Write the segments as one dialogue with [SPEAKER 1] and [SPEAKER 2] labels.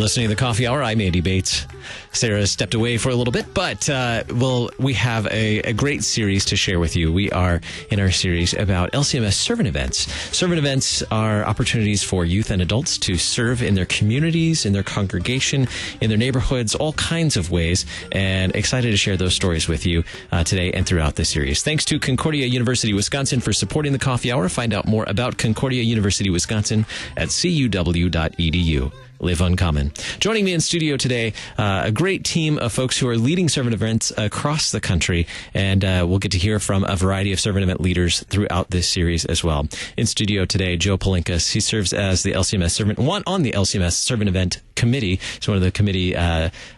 [SPEAKER 1] listening to the Coffee Hour. I'm Andy Bates. Sarah stepped away for a little bit, but we have a great series to share with you. We are in our series about LCMS Serv'n events. Serv'n events are opportunities for youth and adults to serve in their communities, in their congregation, in their neighborhoods, all kinds of ways, and excited to share those stories with you today and throughout this series. Thanks to Concordia University, Wisconsin for supporting the Coffee Hour. Find out more about Concordia University, Wisconsin at cuw.edu. Live Uncommon. Joining me in studio today, a great team of folks who are leading Serv'n events across the country, and we'll get to hear from a variety of Serv'n event leaders throughout this series as well. In studio today, Joe Palinkas. He serves as the LCMS Serv'n, on the LCMS Serv'n event committee. He's one of the committee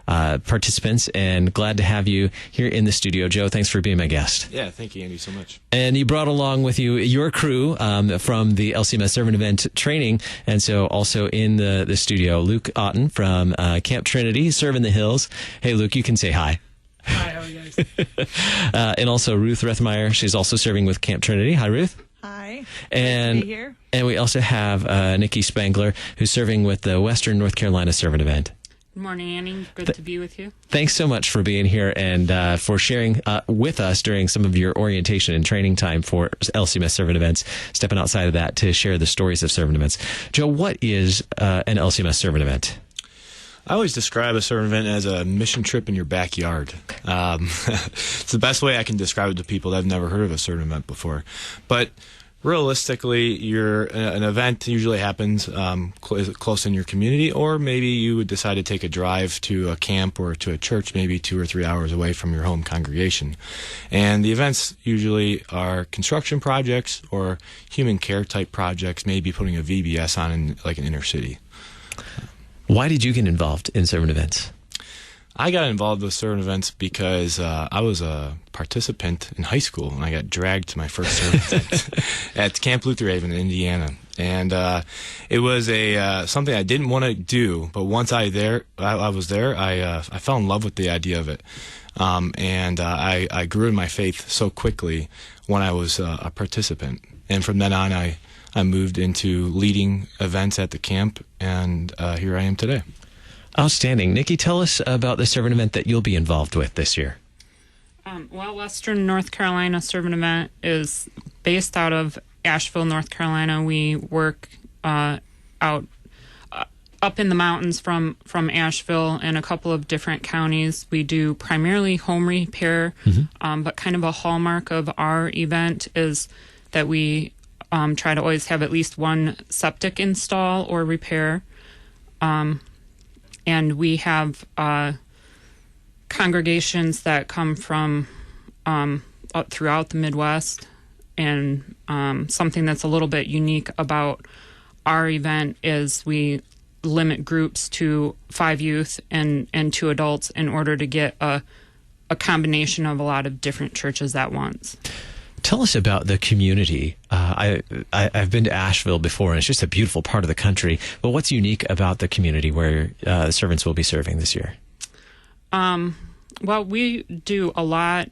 [SPEAKER 1] participants, and glad to have you here in the studio. Joe, thanks for being my guest.
[SPEAKER 2] Yeah, thank you, Andy, so much.
[SPEAKER 1] And you brought along with you your crew from the LCMS Serv'n event training, and so also in the studio, Luke Otten from Camp Trinity, Serv'n the Hills. Hey, Luke, you can say hi.
[SPEAKER 3] Hi, how are you guys?
[SPEAKER 1] And also Ruth Rethemeyer. She's also serving with Camp Trinity. Hi, Ruth.
[SPEAKER 3] Hi.
[SPEAKER 1] And
[SPEAKER 3] nice to be here.
[SPEAKER 1] And we also have Nicole Spangler, who's serving with the Western North Carolina Serv'n event.
[SPEAKER 4] Good morning, Annie. Good to be with you.
[SPEAKER 1] Thanks so much for being here and for sharing with us during some of your orientation and training time for LCMS Serv'n events, stepping outside of that to share the stories of Serv'n events. Joe, what is an LCMS Serv'n event?
[SPEAKER 2] I always describe a Serv'n event as a mission trip in your backyard. It's the best way I can describe it to people that have never heard of a Serv'n event before. But realistically, an event usually happens close in your community, or maybe you would decide to take a drive to a camp or to a church maybe 2 or 3 hours away from your home congregation. And the events usually are construction projects or human care type projects, maybe putting a VBS on in like an inner city.
[SPEAKER 1] Why did you get involved in Serv'n events?
[SPEAKER 2] I got involved with Serv'n events because I was a participant in high school, and I got dragged to my first Serv'n event at Camp Lutherhaven in Indiana. And it was something I didn't want to do, but once I was there, I fell in love with the idea of it. And I grew in my faith so quickly when I was a participant. And from then on, I moved into leading events at the camp, and here I am today.
[SPEAKER 1] Outstanding. Nikki, tell us about the Serv'n event that you'll be involved with this year.
[SPEAKER 4] Well, Western North Carolina Serv'n event is based out of Asheville, North Carolina. We work out up in the mountains from Asheville in a couple of different counties. We do primarily home repair, but kind of a hallmark of our event is that we try to always have at least one septic install or repair. And we have congregations that come from throughout the Midwest. And something that's a little bit unique about our event is we limit groups to 5 youth and 2 adults in order to get a combination of a lot of different churches at once.
[SPEAKER 1] Tell us about the community. I've been to Asheville before, and it's just a beautiful part of the country. But what's unique about the community where the servants will be serving this year?
[SPEAKER 4] Well, we do a lot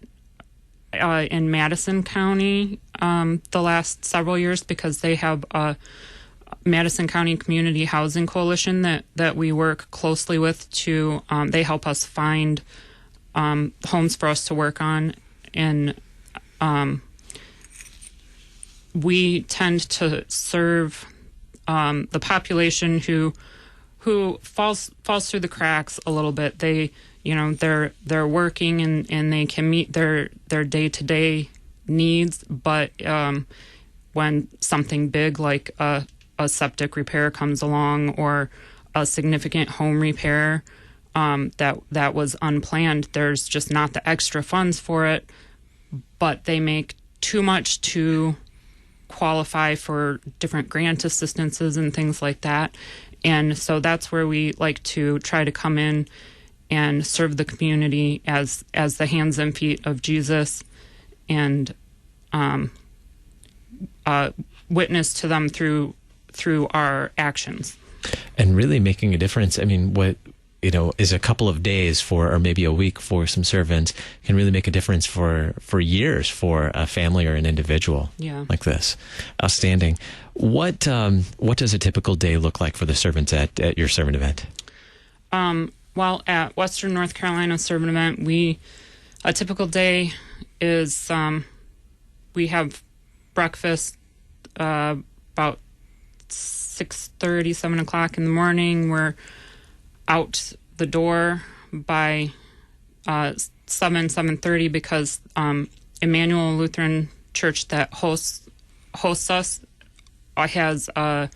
[SPEAKER 4] in Madison County the last several years because they have a Madison County Community Housing Coalition that we work closely with to they help us find homes for us to work on, and we tend to serve the population who falls through the cracks a little bit. They're working and they can meet their day-to-day needs, but when something big like a septic repair comes along or a significant home repair that was unplanned, there's just not the extra funds for it, but they make too much to qualify for different grant assistances and things like that. And so that's where we like to try to come in and serve the community as the hands and feet of Jesus, and witness to them through our actions.
[SPEAKER 1] And really making a difference. I mean, what is a couple of days or maybe a week for some servants can really make a difference for years for a family or an individual like this. Outstanding. What does a typical day look like for the servants at your Serv'n event?
[SPEAKER 4] Well, at Western North Carolina Serv'n event, a typical day is we have breakfast about 6:30, 7 o'clock in the morning. We're out the door by 7:30 because Emmanuel Lutheran Church that hosts us has a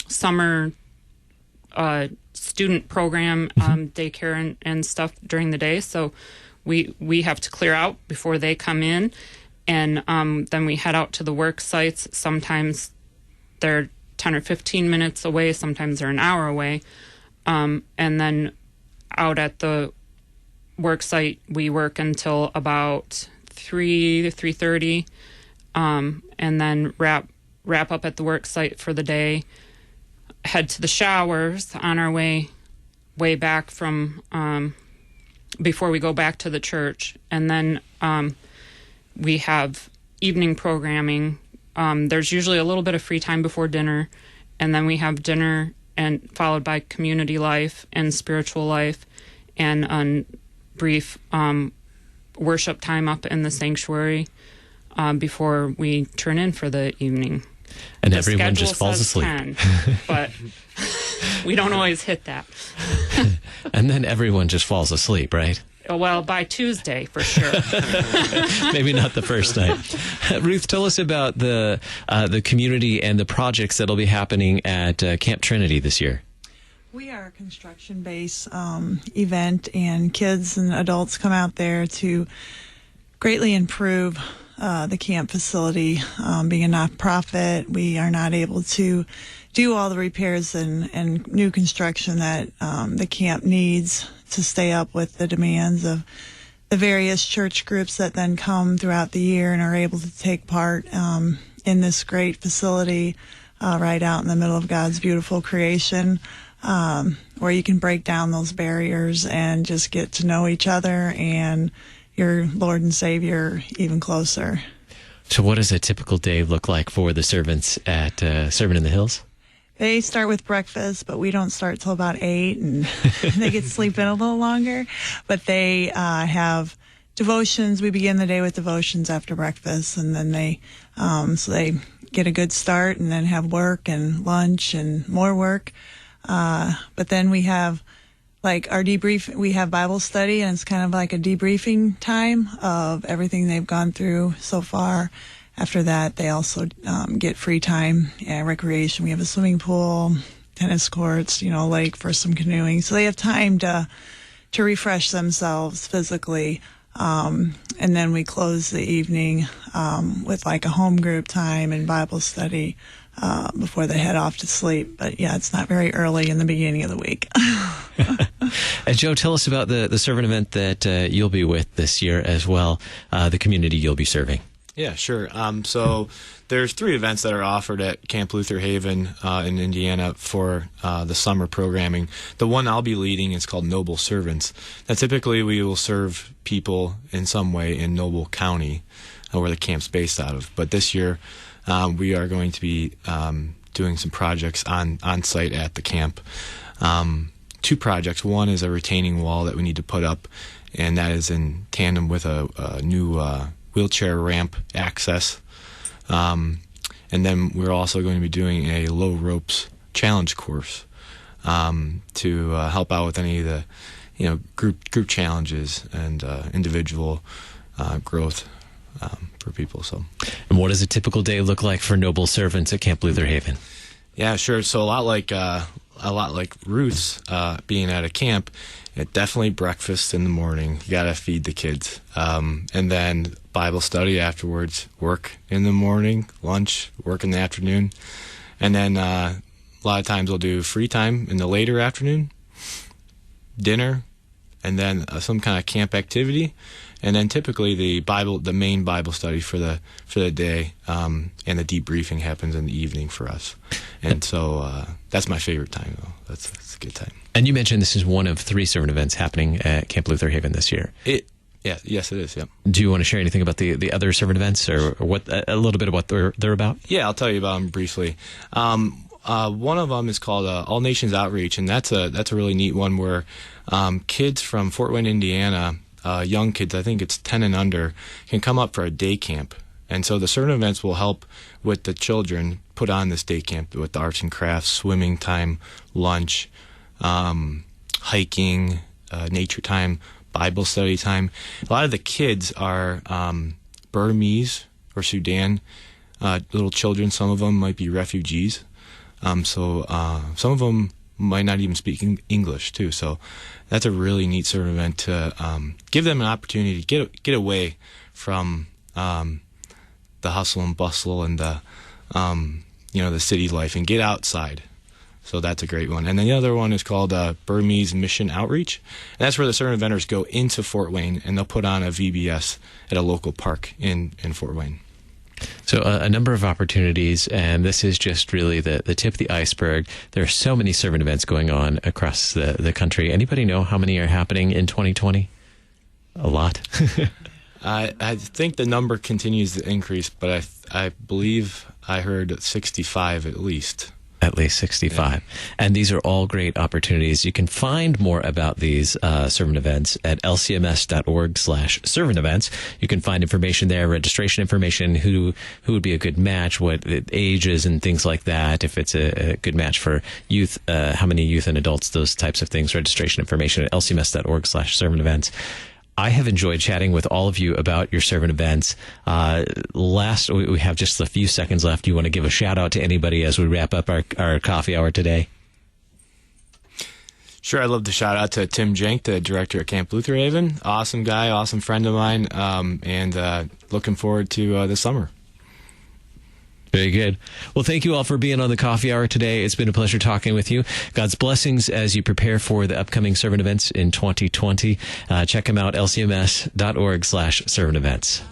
[SPEAKER 4] summer student program, daycare and stuff during the day. So we have to clear out before they come in, and then we head out to the work sites. Sometimes they're 10 or 15 minutes away. Sometimes they're an hour away. And then out at the work site, we work until about 3 to 3:30, and then wrap up at the work site for the day. Head to the showers on our way back from before we go back to the church, and then we have evening programming. There's usually a little bit of free time before dinner, and then we have dinner and followed by community life and spiritual life and a brief worship time up in the sanctuary before we turn in for the evening.
[SPEAKER 1] And
[SPEAKER 4] the
[SPEAKER 1] everyone just falls asleep.
[SPEAKER 4] 10, but we don't always hit that.
[SPEAKER 1] And then everyone just falls asleep, right?
[SPEAKER 4] Well, by Tuesday, for sure.
[SPEAKER 1] Maybe not the first night. Ruth, tell us about the community and the projects that'll be happening at Camp Trinity this year.
[SPEAKER 5] We are a construction-based event, and kids and adults come out there to greatly improve the camp facility. Being a nonprofit, we are not able to do all the repairs and new construction that the camp needs to stay up with the demands of the various church groups that then come throughout the year and are able to take part in this great facility right out in the middle of God's beautiful creation, where you can break down those barriers and just get to know each other and your Lord and Savior even closer.
[SPEAKER 1] So what does a typical day look like for the servants at Serv'n in the Hills?
[SPEAKER 5] They start with breakfast, but we don't start till about 8, and they get to sleep in a little longer. But they have devotions. We begin the day with devotions after breakfast, and then they get a good start, and then have work and lunch and more work. But then we have like our debrief. We have Bible study, and it's kind of like a debriefing time of everything they've gone through so far. After that, they also get free time and recreation. We have a swimming pool, tennis courts, a lake for some canoeing. So they have time to refresh themselves physically. And then we close the evening with like a home group time and Bible study before they head off to sleep. But yeah, it's not very early in the beginning of the week.
[SPEAKER 1] Joe, tell us about the Serv'n event that you'll be with this year as well, the community you'll be serving.
[SPEAKER 2] Yeah, sure. So there's 3 events that are offered at Camp Lutherhaven in Indiana for the summer programming. The one I'll be leading is called Noble Servants. Now, typically, we will serve people in some way in Noble County, where the camp's based out of. But this year, we are going to be doing some projects on site at the camp. 2 projects. One is a retaining wall that we need to put up, and that is in tandem with a new wheelchair ramp access. And then we're also going to be doing a low ropes challenge course to help out with any of the group challenges and individual growth for people. So,
[SPEAKER 1] and what does a typical day look like for Noble Servants at Camp Lutherhaven?
[SPEAKER 2] Yeah, sure. So a lot like Ruth's being at a camp. Definitely breakfast in the morning. You gotta feed the kids, and then Bible study afterwards. Work in the morning, lunch, work in the afternoon, and then a lot of times we'll do free time in the later afternoon, dinner, and then some kind of camp activity, and then typically the main Bible study for the day, and the debriefing happens in the evening for us, and so that's my favorite time though. That's a good time. And
[SPEAKER 1] you mentioned this is one of 3 Serv'n events happening at Camp Lutherhaven this year.
[SPEAKER 2] Yes, it is. Yep.
[SPEAKER 1] Do you want to share anything about the other Serv'n events, or what a little bit of what they're about?
[SPEAKER 2] Yeah, I'll tell you about them briefly. one of them is called All Nations Outreach, and that's a really neat one where kids from Fort Wayne, Indiana, young kids, I think it's 10 and under, can come up for a day camp. And so the Serv'n events will help with the children put on this day camp with the arts and crafts, swimming time, lunch, hiking, nature time, Bible study time. A lot of the kids are Burmese or Sudan little children. Some of them might be refugees. So some of them might not even speak English too. So that's a really neat sort of event to give them an opportunity to get away from the hustle and bustle and the the city life and get outside. So that's a great one. And then the other one is called Burmese Mission Outreach. And that's where the Serv'n vendors go into Fort Wayne, and they'll put on a VBS at a local park in Fort Wayne.
[SPEAKER 1] So a number of opportunities, and this is just really the tip of the iceberg. There are so many Serv'n events going on across the country. Anybody know how many are happening in 2020? A lot.
[SPEAKER 2] I think the number continues to increase, but I believe I heard 65 at least.
[SPEAKER 1] At least 65. Yeah. And these are all great opportunities. You can find more about these Serv'n events at lcms.org/Serv'n events. You can find information there, registration information, who would be a good match, what ages and things like that, if it's a good match for youth, how many youth and adults, those types of things, registration information at lcms.org/Serv'n events. I have enjoyed chatting with all of you about your Serv'n events. We have just a few seconds left. Do you want to give a shout out to anybody as we wrap up our coffee hour today?
[SPEAKER 2] Sure. I'd love to shout out to Tim Jenk, the director at Camp Lutherhaven. Awesome guy, awesome friend of mine, and looking forward to the summer.
[SPEAKER 1] Very good. Well, thank you all for being on the coffee hour today. It's been a pleasure talking with you. God's blessings as you prepare for the upcoming Serv'n events in 2020. Check them out, lcms.org/Serv'n events.